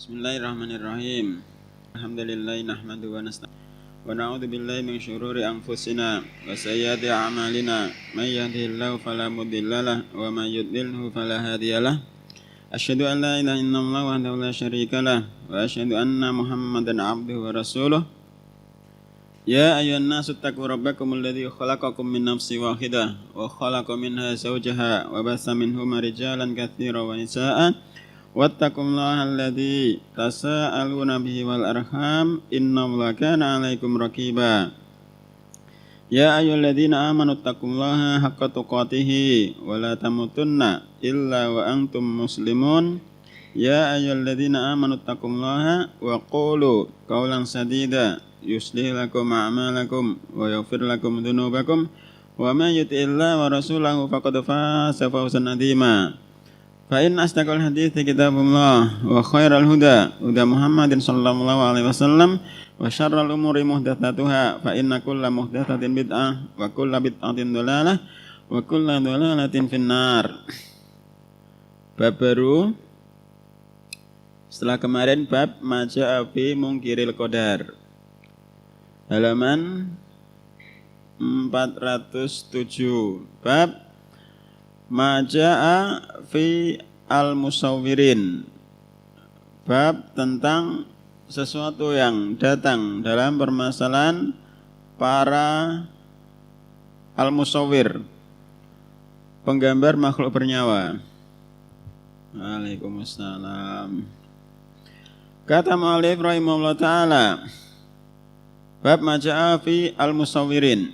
Bismillahirrahmanirrahim. Alhamdulillahi nahmadu wa nasta'inu wa na'udzu billahi min syururi anfusina wa sayyiati a'malina. May yahdihillahu fala mudhillalah wa may yudlilhu fala hadiyalah. Asyhadu an la ilaha illallah wahdahu la syarikalah wa asyhadu anna Muhammadan 'abduhu wa rasuluh. Ya ayyuhan nasu taqu rabbakumul ladzi khalaqakum min nafsin wahidah wa khalaqa minha zawjaha wa bassa minhuma rijalan katsiran wa nisaa. Wattaqullaha alladzi tasaaluna bihi wal arham innallaha kana 'alaikum raqiba. Ya ayyuhalladzina amanu taqullaha haqqa tuqatih wa la tamutunna illa wa antum muslimun. Ya ayyuhalladzina amanu taqullaha wa qulu qawlan sadida yuslih lakum a'malakum wa yaghfir lakum dhunubakum wa may yuti'illaha wa rasulahu faqad faza fawzan 'azima. Fa inna asdaqal hadithi kitabullah wa khairal huda huda Muhammadin sallallahu alaihi wasallam wa syarral umuri muhdatsatuha fa inna kulla muhdatsatin bid'ah wa kulla bid'atin dhalalah wa kulla dhalalatin finnar. Bab baru setelah kemarin bab maja'a fi mungkiril qadar. Halaman 407. Bab maja'a fi al-musawwirin. Bab tentang sesuatu yang datang dalam permasalahan para al-musawwir, penggambar makhluk bernyawa. Waalaikumsalam. Kata mu'allif rahimahullah ta'ala, bab maja'a fi al-musawwirin.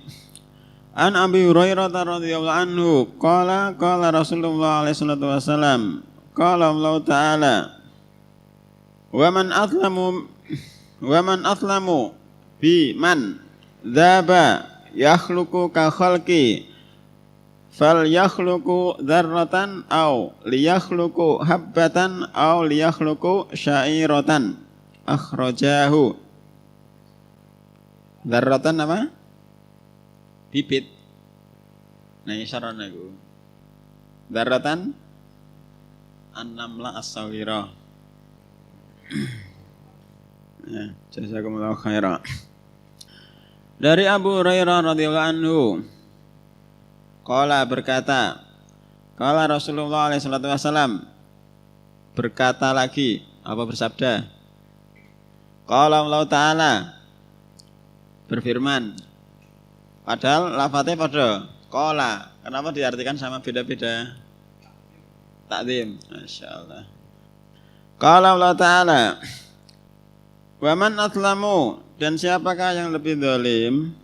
An Abi Hurairah radhiyallahu anhu qala Rasulullah alaihi salatu wasallam qala Allah ta'ala wa man aslamu bi man dzaba yakhluqu ka khalqi fal yakhluqu dzarratan aw liyakhluqu habbatan aw liyakhluqu sya'iratan akhrajahu. Dzarratan apa? Bibit. Nah isyarat aku. Daratan an-namla as-sawira. Ya, jazakumullahu khairan. Dari Abu Hurairah radhiyallahu anhu, qala berkata, qala Rasulullah alaihi salatu wasallam, berkata lagi, apa bersabda? Qala Allah Ta'ala, berfirman. Padahal lafadznya pada qala. Kenapa diartikan sama beda-beda? Takdim. Masyaallah. Qala Allah Ta'ala, wa man aslamu, dan siapakah yang lebih zalim,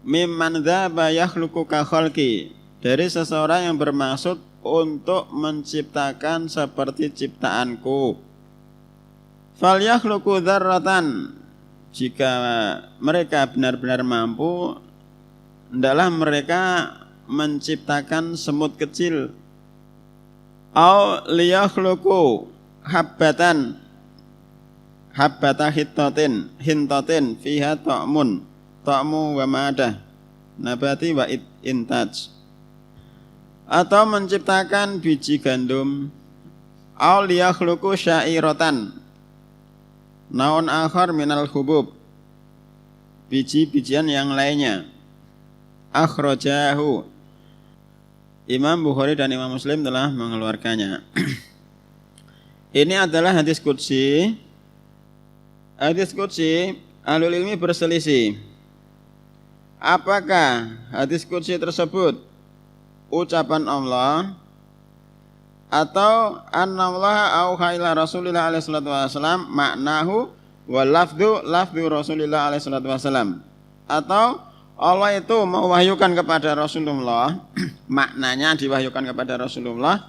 mimman dzaba yakhluqu ka khalqi, dari seseorang yang bermaksud untuk menciptakan seperti ciptaanku. Fal yakhluqu dzarratan, jika mereka benar-benar mampu, hendaklah mereka menciptakan semut kecil. Au liyakhluqu habbatan hintatin fiha ta'mu wa ma'adah nabati wa intaj, atau menciptakan biji gandum. Au liyakhluqu sya'iratan naun akhar minal hubub, biji-bijian yang lainnya. Akhrajahu, Imam Bukhari dan Imam Muslim telah mengeluarkannya. Ini adalah hadis qudsi. Hadis qudsi, ahlul ilmi berselisih. Apakah hadis qudsi tersebut ucapan Allah atau annallaha auha ila Rasulillah alaihi salatu wasallam maknahu wa lafdhu Rasulillah alaihi salatu wasallam, atau Allah itu mewahyukan kepada Rasulullah, maknanya diwahyukan kepada Rasulullah,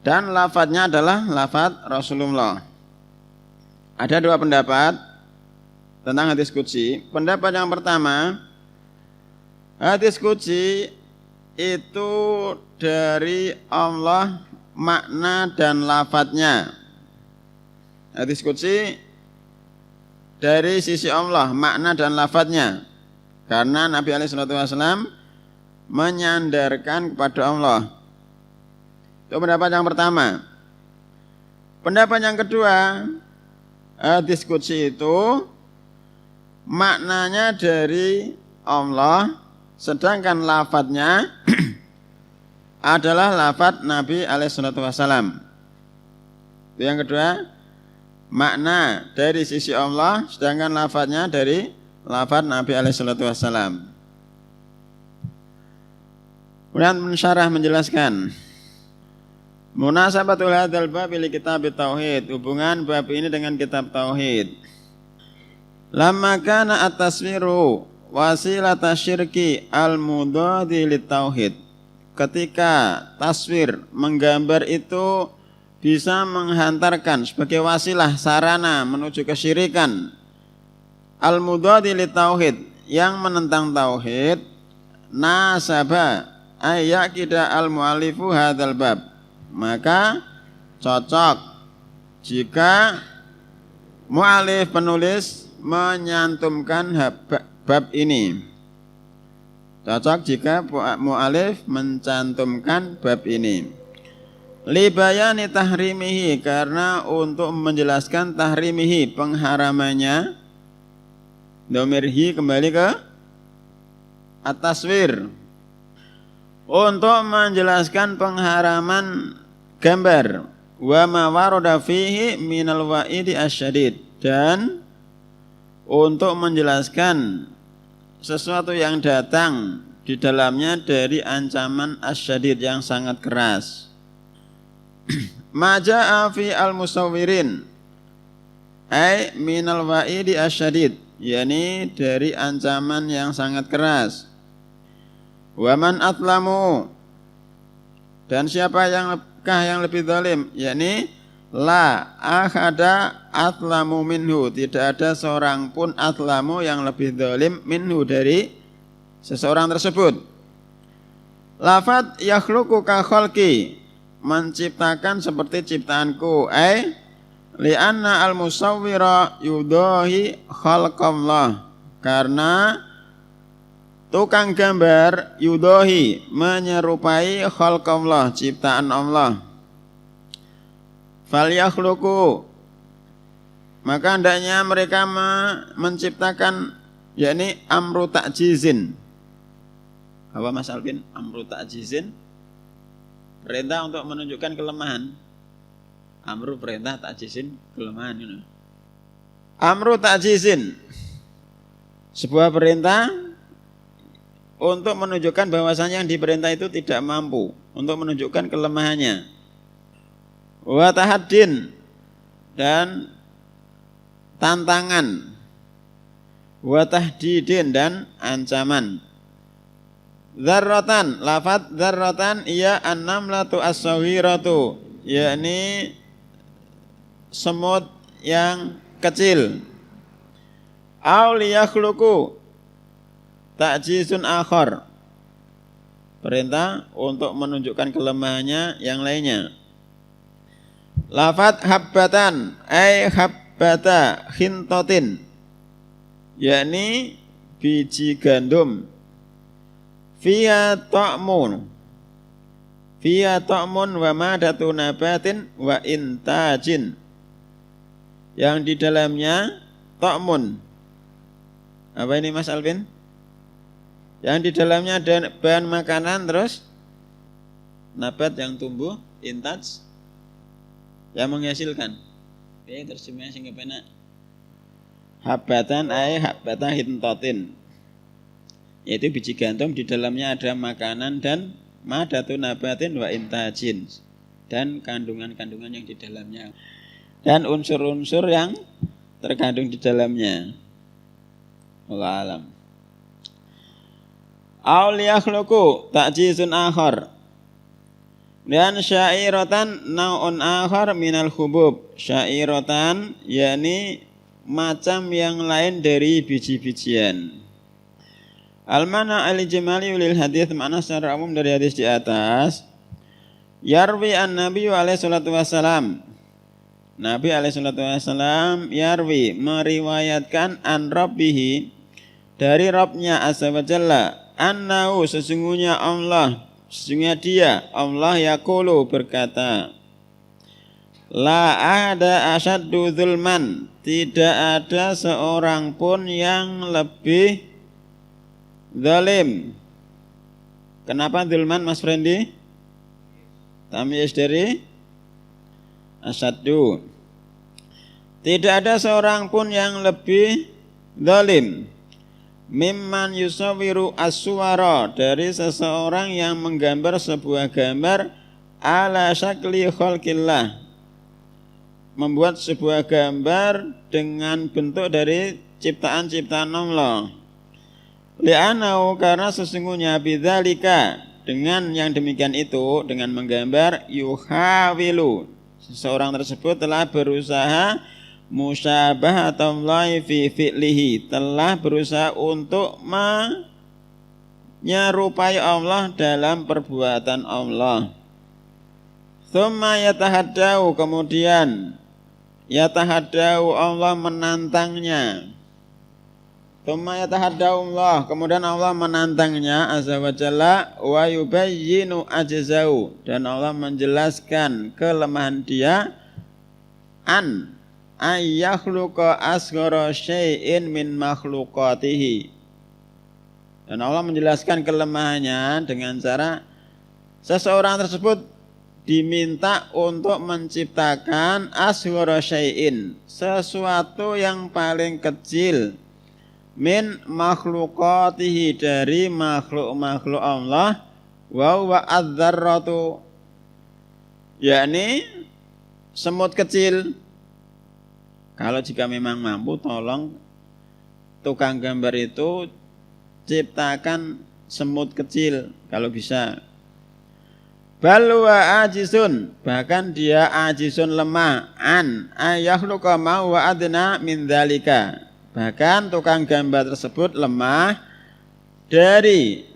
dan lafadznya adalah lafadz Rasulullah. Ada dua pendapat tentang hadis qudsi. Pendapat yang pertama, hadis qudsi itu dari Allah makna dan lafadznya. Hadis qudsi dari sisi Allah makna dan lafadznya. Karena Nabi SAW menyandarkan kepada Allah. Itu pendapat yang pertama. Pendapat yang kedua, Hadis qudsi itu maknanya dari Allah, sedangkan lafadznya adalah lafadz Nabi alaihissalatu wassalam. Yang kedua, makna dari sisi Allah, sedangkan lafadznya dari lafadz Nabi alaihissalatu wassalam. Kemudian mensyarah menjelaskan munasabatul hadzal bab li kitab tauhid, hubungan bab ini dengan kitab tauhid. Lamma kana at-taswiru wasilata syirki al-mudadi lit-tauhid. Ketika taswir menggambar itu bisa menghantarkan sebagai wasilah sarana menuju kesyirikan al-mudadi lit-tauhid, yang menentang tauhid, nasaba ayyakida al-mu'allifu hadzal bab, maka cocok jika mu'alif penulis menyantumkan bab ini. Cocok jika mu'alif mencantumkan bab ini. Libayani tahrimihi, karena untuk menjelaskan tahrimihi, pengharamannya. Domirhi kembali ke at-taswir, untuk menjelaskan pengharaman gambar. Wa ma warada fihi minal wa'idi asyadid, dan untuk menjelaskan sesuatu yang datang di dalamnya dari ancaman asyadid yang sangat keras. Maja'a fi al-musawwirin ay minal wa'idi asyadid, yakni dari ancaman yang sangat keras. Wa man atlamu, dan siapa yang lebih zalim, yakni la ahada atlamu minhu, tidak ada seorang pun atlamu yang lebih zalim minhu, dari seseorang tersebut. Lafad yakhluqu ka khalqi, menciptakan seperti ciptaanku, ai li'anna al-musawwira yudahi khalqallah, karena tukang gambar yudahi menyerupai khalqallah, ciptaan Allah. Fal yakhluqu, maka hendaknya mereka menciptakan, yakni amru ta'jizin. Apa Mas Alvin? Amru ta'jizin, perintah untuk menunjukkan kelemahan. Amru perintah, ta'jizin kelemahan. Amru ta'jizin, sebuah perintah untuk menunjukkan bahwasanya yang diperintah itu tidak mampu, untuk menunjukkan kelemahannya. Wa tahaddin, dan tantangan. Wa tahdidin, dan ancaman. Dzarratan, lafadz dzarratan iya an-namlatu as-saghiratu, yakni semut yang kecil. Aw liyakhluqu ta'jizun akhar, perintah untuk menunjukkan kelemahannya yang lainnya. Lafadz habbatan ay habbata khintatin, yakni biji gandum. Fiya ta'mun wa madatu nabatin wa intajin, yang di dalamnya ta'mun. Apa ini Mas Alvin? Yang di dalamnya ada bahan makanan, terus nabat yang tumbuh, intaj yang menghasilkan. Oke, terjemahnya sing kepenak. Habatan ay habata hintatin, yaitu biji gandum, di dalamnya ada makanan, dan madatu nabatin wa intajin, dan kandungan-kandungan yang di dalamnya, dan unsur-unsur yang terkandung di dalamnya. Wallahu alam. Aw liyakhluqu ta'jizun akhar, dan syairatan naun akhar minal khubub. Syairatan, yakni macam yang lain dari biji-bijian. Al-mana al-ijmali lil hadits, makna secara umum dari hadis di atas. Yarwi an-nabi alaihi salatu wassalam, Nabi alaihi salatu wassalam yarwi, meriwayatkan, an rabbihi, dari Rabbnya azza wa jalla, annahu, sesungguhnya Allah, sesungguhnya dia Allah, yaqulu, berkata, La ada asyaddu zulman, tidak ada seorang pun yang lebih zalim. Kenapa zulman Mas Frendi? Tamyiz dari asyaddu. Tidak ada seorang pun yang lebih zalim mimman yusawiru as-suwara, dari seseorang yang menggambar sebuah gambar ala syakli khalqillah, membuat sebuah gambar dengan bentuk dari ciptaan-ciptaan Allah. Li'anau, karena sesungguhnya bidzalika, dengan yang demikian itu, dengan menggambar, yuhawilu, seseorang tersebut telah berusaha musyabahatullahi fi fi'lihi, telah berusaha untuk menyerupai Allah dalam perbuatan Allah. Tsumma yatahaddau, kemudian yatahaddau, Allah menantangnya. Tsumma yatahaddau Allah, kemudian Allah menantangnya azza wa jalla, wa yubayyinu ajzau, dan Allah menjelaskan kelemahan dia, an ayyakhluqa asghara syai'in min makhluqatihi, dan Allah menjelaskan kelemahannya dengan cara seseorang tersebut diminta untuk menciptakan asghara syai'in, sesuatu yang paling kecil, min makhluqatihi, dari makhluk-makhluk Allah, wa huwa adz-dzarratu, yakni semut kecil. Kalau jika memang mampu, tolong tukang gambar itu ciptakan semut kecil kalau bisa. Bal wa ajisun, bahkan dia ajisun, lemah, an ayakhluqa ma wa adna min dzalika, bahkan tukang gambar tersebut lemah dari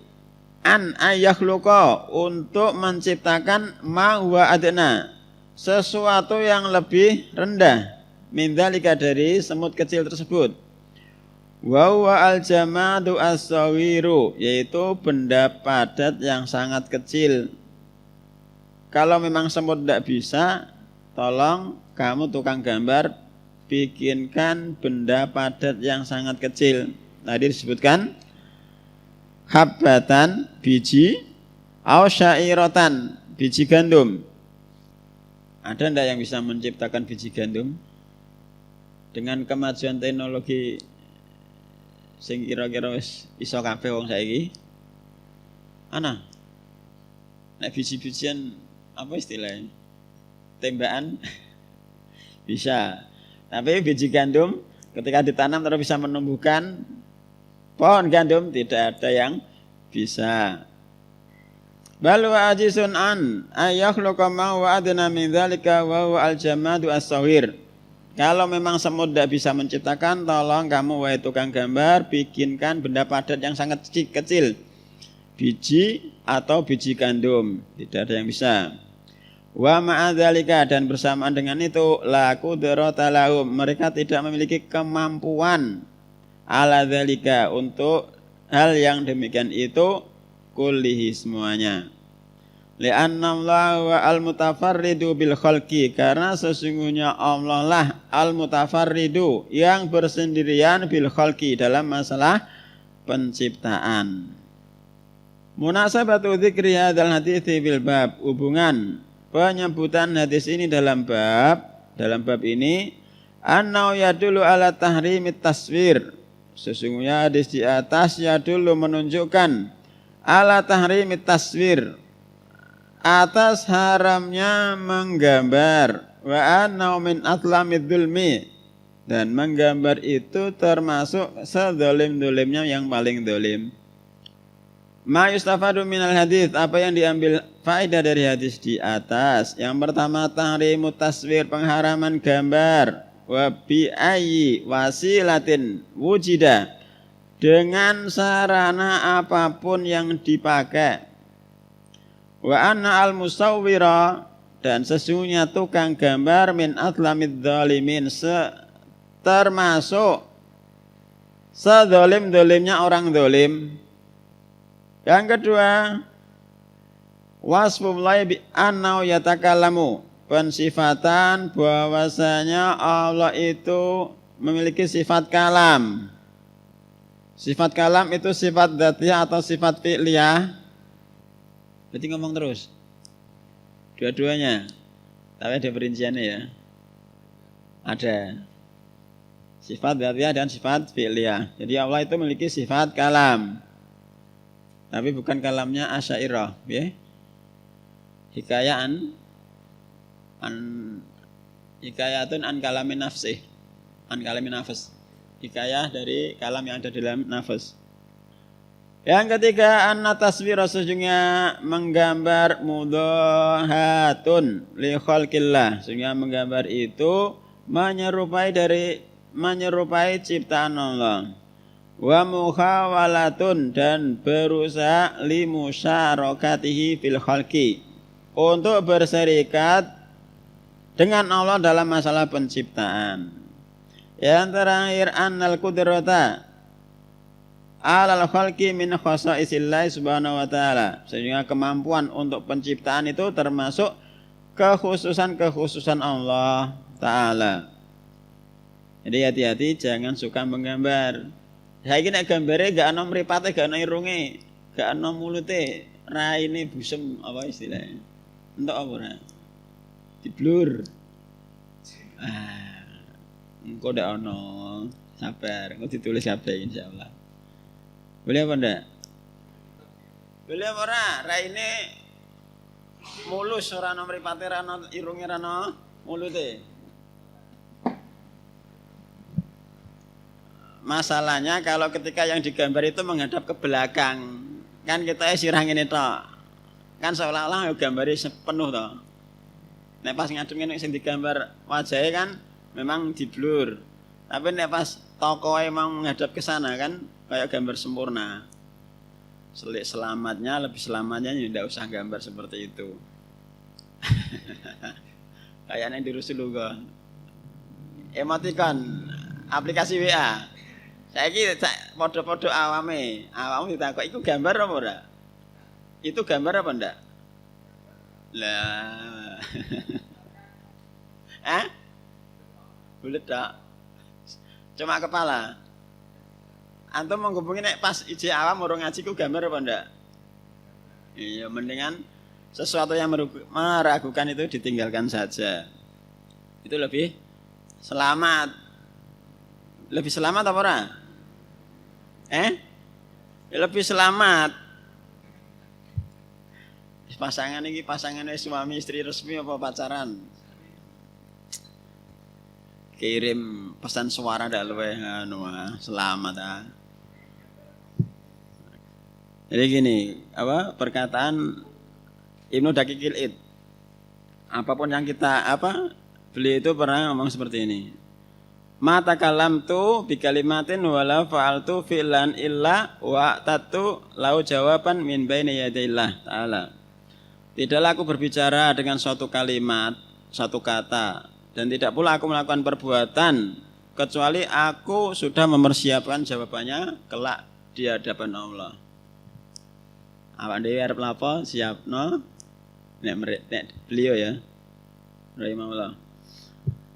an ayakhluqa, untuk menciptakan ma wa adna, sesuatu yang lebih rendah, min dzalika, dari semut kecil tersebut. Wa huwa al-jamadu as-sawiru, yaitu benda padat yang sangat kecil. Kalau memang semut tidak bisa, tolong kamu tukang gambar bikinkan benda padat yang sangat kecil. Tadi disebutkan habbatan, biji, au syairatan, biji gandum. Ada ndak yang bisa menciptakan biji gandum? Dengan kemajuan teknologi sing kira-kira wis iso kabeh wong saiki. Ana. Nek biji-bijian apa istilahnya? Tembakan bisa. Tapi biji gandum ketika ditanam terus bisa menumbuhkan pohon gandum, tidak ada yang bisa. Bal wa ajisun an ayakhluqa ma wa adna min dzalika wa huwa al-jamadu as-sawir. Kalau memang semut tidak bisa menciptakan, tolong kamu wahai tukang gambar bikinkan benda padat yang sangat kecil, biji atau biji gandum, tidak ada yang bisa. Wa ma'adzalika, dan bersamaan dengan itu, la qudrata lahum, mereka tidak memiliki kemampuan ala dzalika, untuk hal yang demikian itu, kullihi, semuanya. Li'anna Allah wa al-mutafarridu bil khalqi, karena sesungguhnya Allah lah al-mutafarridu, yang bersendirian bil khalqi, dalam masalah penciptaan. Munasabatu dzikri hadzal hadithi bil bab, hubungan penyebutan hadis ini dalam bab ini, annau yadullu ala tahrimit taswir, sesungguhnya hadis di atas yadullu menunjukkan ala tahrimit taswir, atas haramnya menggambar, wa annau min atlamid dzulmi, dan menggambar itu termasuk sedolim-dolimnya yang paling dolim. Ma yustafadu minal hadis, apa yang diambil faedah dari hadis di atas? Yang pertama, tahrimut taswir, pengharaman gambar, wa bi ayyi wasilatin wujida, dengan sarana apapun yang dipakai. Wa anna al-musawwira, dan sesungguhnya tukang gambar, min atlamid dzalimin, termasuk sedolim-dolimnya orang dolim. Yang kedua, wasfullahi bi annau yatakallamu, pensifatan bahwasanya Allah itu memiliki sifat kalam. Sifat kalam itu sifat dzatiyah atau sifat fi'liyah? Berarti ngomong terus. Dua-duanya. Tapi ada perinciannya ya. Ada. Sifat dzatiyah dan sifat fi'liyah. Jadi Allah itu memiliki sifat kalam. Tapi bukan kalamnya Asy'ariyah, ya. Hikayatun an kalamin nafsih. An kalamin nafs. Hikayah dari kalam yang ada dalam nafas. Yang ketiga, anna taswira sesungguhnya menggambar mudhahatun li khalqillah. Sesungguhnya menggambar itu menyerupai ciptaan Allah. Wa muhawalatun dan berusaha li musyarakatihi fil khalqi. Untuk berserikat dengan Allah dalam masalah penciptaan. Yang terakhir annal qudrata alal khalqi min khasaisillah subhanahu wa ta'ala. Sehingga kemampuan untuk penciptaan itu termasuk kekhususan Allah ta'ala. Jadi hati-hati jangan suka menggambar. Saya ini gambarnya gak ada mripate, gak ada irunge, gak ada mulute, raine busem apa istilahnya. Untuk apa ora? Di blur. Engko ndak ono, sabar, engko ditulis kabeh insyaallah. Boleh apa ndak? Boleh apa ora? Raine mulus ora ono mripate, ora ono irunge, ora ono mulute. Masalahnya kalau ketika yang digambar itu menghadap ke belakang, kan kita sirah ngene tok. Kan seolah-olah gambare sepenuh toh. Nek pas ngadep ngene sing digambar wajahnya kan memang diblur. Tapi nek pas tokoe mau menghadap ke sana kan kayak gambar sempurna. Lebih selamatnya ya tidak usah gambar seperti itu. Kayaknya di Rasulullah. Emoticon aplikasi WA. Saiki podo-podo awame ditakok iku gambar apa ora? Itu gambar apa ndak? Lah. Bulet tak? Cuma kepala. Antum menghubungi nek pas ije awam urung ngaji ku gambar apa ndak? Iya, mendingan sesuatu yang meragukan itu ditinggalkan saja. Itu lebih selamat. Lebih selamat apa ora? Lebih selamat. Pasangan ini pasangannya suami istri resmi apa pacaran? Kirim pesan suara dak luweh selamat ah. Jadi gini, perkataan Ibnu Daqiqil Id. Apapun yang kita beliau itu pernah ngomong seperti ini. Ma takalamtu bi kalimatin wala fa'altu fi'lan illa wa tatu lau jawaban min baini yadillah ta'ala. Tidaklah aku berbicara dengan suatu kalimat, satu kata, dan tidak pula aku melakukan perbuatan kecuali aku sudah mempersiapkan jawabannya kelak di hadapan Allah. Awak dhewe arep lapo siapno nek beliau ya. Rahimahullah.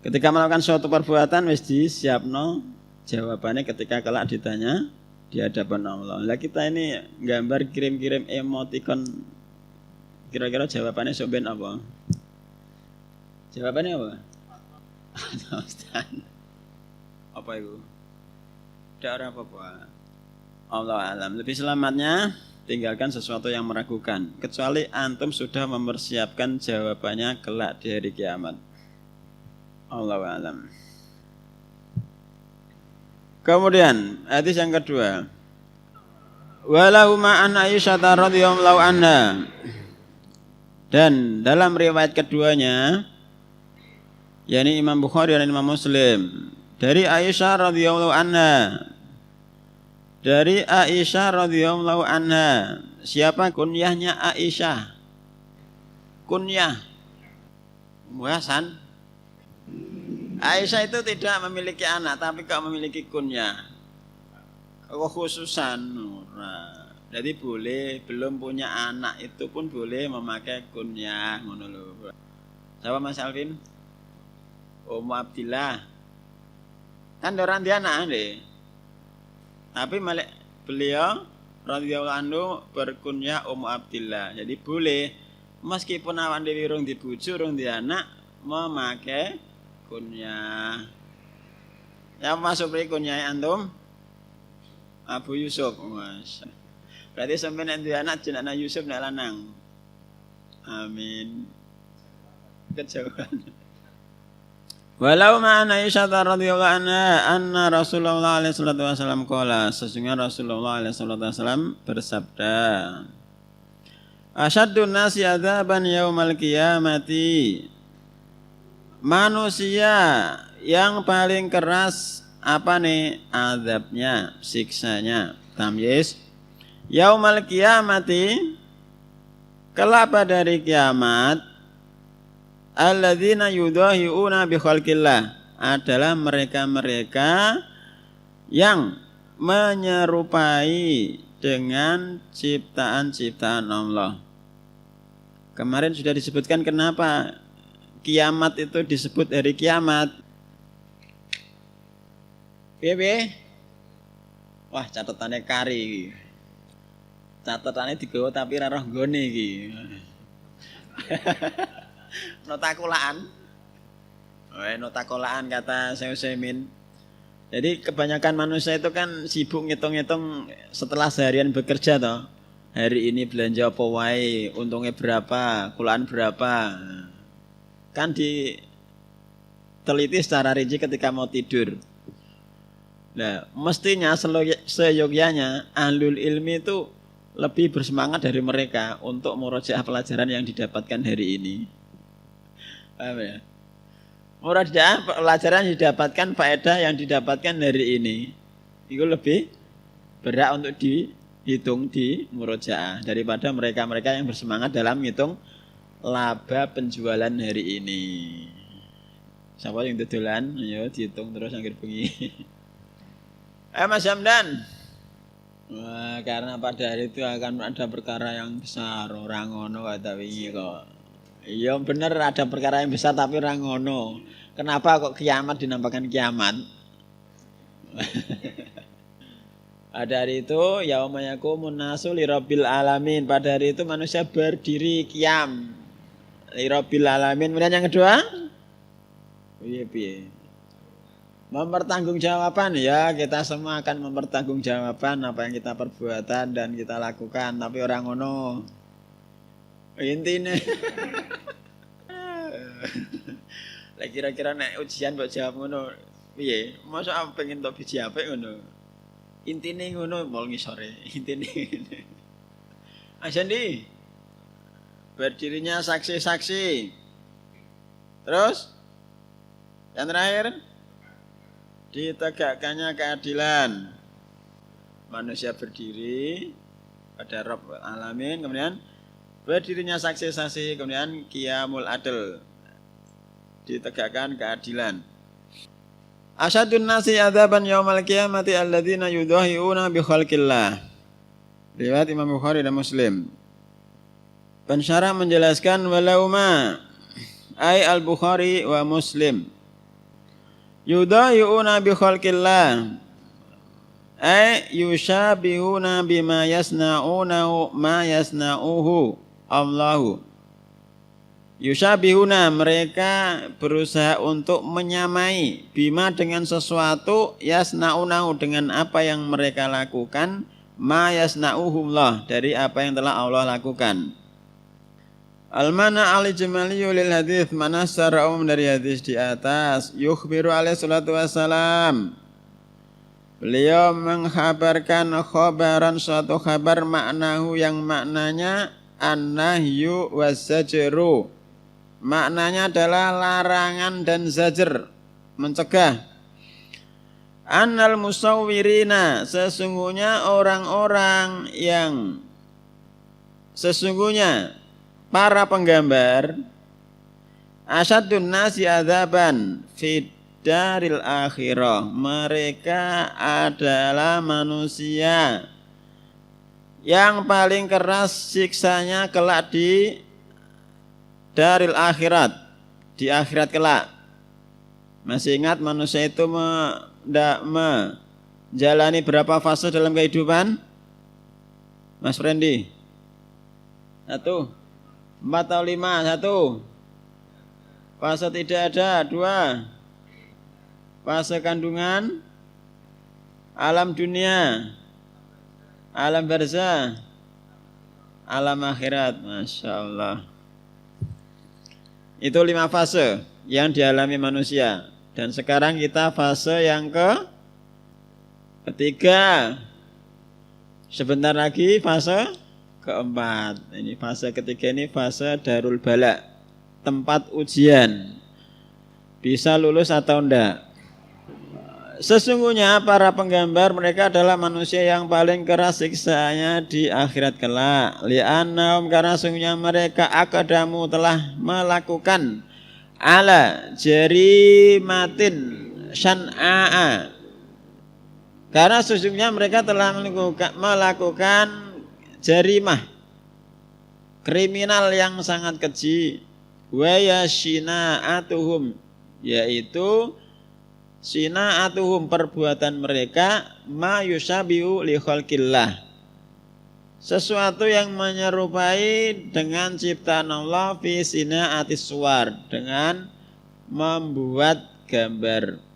Ketika melakukan suatu perbuatan wis disiapno jawabannya ketika kelak ditanya di hadapan Allah. Lah kita ini gambar kirim-kirim emoticon, kira-kira jawabannya soben apa? Jawabannya apa? Apa itu? Tidak ada apa-apa. Allah alam. Lebih selamatnya tinggalkan sesuatu yang meragukan. Kecuali antum sudah mempersiapkan jawabannya kelak di hari kiamat. Allahu a'lam. Kemudian hadis yang kedua. Walau ma'an Aisyah radhiyallahu anha. Dan dalam riwayat keduanya, yakni Imam Bukhari dan Imam Muslim, dari Aisyah radhiyallahu anha. Dari Aisyah radhiyallahu anha. Siapa kunyahnya Aisyah? Kunyah Muhasan. Aisyah itu tidak memiliki anak, tapi kok memiliki kunyah. Kekhususan. Jadi boleh belum punya anak itu pun boleh memakai kunyah. Siapa Mas Alvin? Ummu Abdillah. Kan orang dia anak deh. Tapi beliau radhiyallahu anhu berkunyah Ummu Abdillah. Jadi boleh meskipun awan dewi rung dibujuk rung di anak memakai kunyah. Yang masuk beri kunyah antum Abu Yusuf. Masya. Berarti sampai nanti anak jenazah Yusuf nak lanang. Amin. Kejauhan. Walau ma'ana Aisyah radhiyallahu anha anna Rasulullah alaihi salatu wasallam qala, sesungguhnya Rasulullah alaihi salatu wasallam bersabda, Asyaddun nasi adzaban yaumal qiyamati, manusia yang paling keras apa nih azabnya, siksanya, tamyiz yaumal qiyamati, kelak pada hari kiamat, alladzina yudahiuna bi khalqillah, adalah mereka-mereka yang menyerupai dengan ciptaan-ciptaan Allah. Kemarin sudah disebutkan kenapa kiamat itu disebut hari kiamat. Piye? Wah, catatannya kari. Catatannya digawa tapi ora roh nggone iki. Nota kolaan. Nota kolaan kata Syekh Utsaimin. Jadi kebanyakan manusia itu kan sibuk ngitung-ngitung setelah seharian bekerja toh. Hari ini belanja apa wae, untungnya berapa, kolaan berapa. Kan diteliti secara rinci ketika mau tidur. Nah, mestinya seyogyanya ahlul ilmi itu lebih bersemangat dari mereka untuk murojaah pelajaran yang didapatkan hari ini. Paham ya? Murojaah pelajaran yang didapatkan, faedah yang didapatkan hari ini itu lebih berat untuk dihitung di murojaah daripada mereka-mereka yang bersemangat dalam menghitung laba penjualan hari ini. Siapa yang dodolan? Ayo dihitung terus anggere bengi. Mas Hamdan. Wah, karena pada hari itu akan ada perkara yang besar, orang ngono kata wingi kok. Iya bener ada perkara yang besar tapi orang ngono. Kenapa kok kiamat dinamakan kiamat? Pada hari itu yauma yaqumun nasu lirabbil alamin. Pada hari itu manusia berdiri qiyam lirabbil alamin. Kemudian yang kedua? Piye? Mempertanggungjawaban, ya kita semua akan mempertanggungjawabkan apa yang kita perbuatan dan kita lakukan, tapi orang ngono intinya kira-kira nek ujian mbok jawab ngono piye, masa pengen tok biji apik ngono intine ngono mol ngisore intine. Asandi berdirinya saksi-saksi, terus yang terakhir ditegakkannya keadilan. Manusia berdiri pada Rabb alamin, kemudian berdirinya saksi-saksi, kemudian qiyamul adl, ditegakkan keadilan. Asyadun nasi adzaban yaumal qiyamati alladzina yudahiuna bi khalqillah. Riwayat Imam Bukhari dan Muslim. Pensyarah menjelaskan walauma ay al-Bukhari wa Muslim. Yudahiuna bi khalqillah ay yushabihuna bima yasna'unahu ma yasna'uhu Allahu. Yushabihuna, mereka berusaha untuk menyamai bima dengan sesuatu, yasna'unahu dengan apa yang mereka lakukan, ma yasna'uhu Allah dari apa yang telah Allah lakukan. Al-mana al-ijmaliyu lil hadits, mana secara umum dari hadis di atas. Yukhbiru alaihi salatu wassalam, beliau mengkhabarkan khabaran, suatu khabar maknahu yang maknanya an-nahyu was-zajru, maknanya adalah larangan dan zajr, mencegah. Annal musawwirina, sesungguhnya orang-orang yang sesungguhnya para penggambar, asyadun nasi adzaban fid daril akhirah, mereka adalah manusia yang paling keras siksanya kelak di daril akhirat, di akhirat kelak. Masih ingat manusia itu menjalani berapa fase dalam kehidupan? Mas Frendi? 1, 4 atau 5? 1, fase tidak ada. 2, fase kandungan, alam dunia, alam barzah, alam akhirat. Masya Allah. Itu 5 fase yang dialami manusia. Dan sekarang kita fase yang ketiga. Sebentar lagi fase keempat. Ini fase ketiga, ini fase darul bala, tempat ujian. Bisa lulus atau enggak. Sesungguhnya para penggambar mereka adalah manusia yang paling keras siksaannya di akhirat kelak. Li'annahum, karena sesungguhnya mereka akadamu telah melakukan ala jarimatin syana'a. Karena sesungguhnya mereka telah melakukan jarimah, kriminal yang sangat keji. Wa yashina'atuhum, yaitu sina'atuhum, perbuatan mereka, ma yusabihu li khalqillah, sesuatu yang menyerupai dengan ciptaan Allah, fi sina'atis suwar, dengan membuat gambar.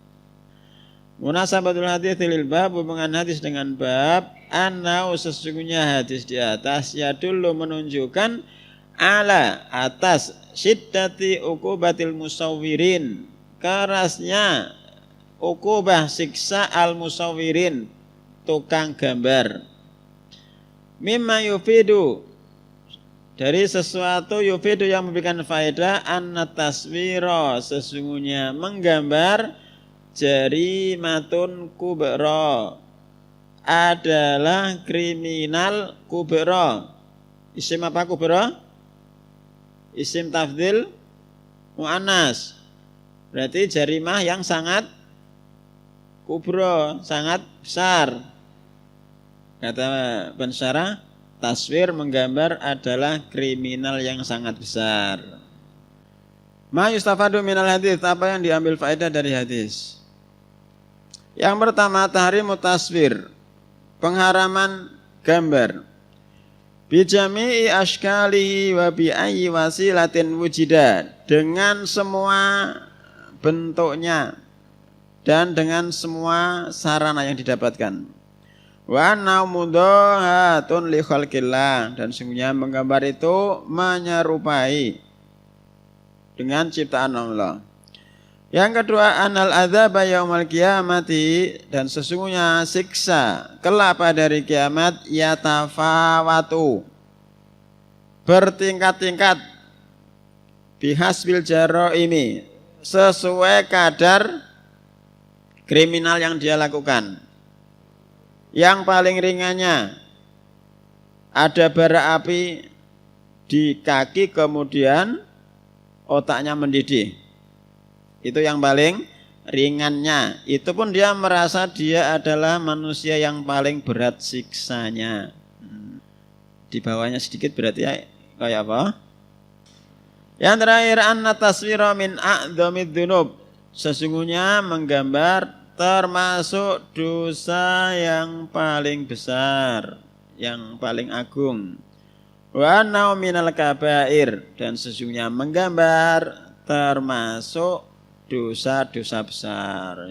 Munasabatul hadits lil bab, hubungan hadis dengan bab, annau, sesungguhnya hadis di atas, yadullu, menunjukkan, ala, atas, syiddati uqubatil musawwirin, kerasnya uqubah siksa al musawwirin, tukang gambar. Mimma yufidu, dari sesuatu, yufidu, yang memberikan faedah, anna taswira, sesungguhnya menggambar, jarimatun kubra, adalah kriminal kubra. Isim apa kubra? Isim tafdhil muannas. Berarti jarimah yang sangat kubra, sangat besar. Kata pensyarah, taswir, menggambar, adalah kriminal yang sangat besar. Ma yustafadu minal hadits, apa yang diambil faedah dari hadis? Yang pertama, tahrimu taswir, pengharaman gambar. Bijami'i ashkalihi wa bi ayyi wasilatin wujida, dengan semua bentuknya dan dengan semua sarana yang didapatkan. Wa naumudohatun li khalqillah, dan sungguhnya menggambar itu menyerupai dengan ciptaan Allah. Yang kedua, anal adzaba yaumal qiyamati, dan sesungguhnya siksa kelak pada hari kiamat, yatafawatu, bertingkat-tingkat, bihasbil jaraimi, sesuai kadar kriminal yang dia lakukan. Yang paling ringannya, ada bara api di kaki kemudian otaknya mendidih. Itu yang paling ringannya. Itu pun dia merasa dia adalah manusia yang paling berat siksanya. Di bawahnya sedikit berarti ya kayak apa? Yang terakhir, anna taswira min a'dzamid dzunub, sesungguhnya menggambar termasuk dosa yang paling besar, yang paling agung. Wa anna minal kabair, dan sesungguhnya menggambar termasuk dosa-dosa besar,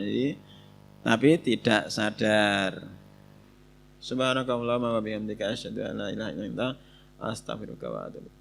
tapi tidak sadar. Subhanakallahumma wa bihamdika asyhadu an la ilaha illa anta astaghfiruka wa atubu ilaik.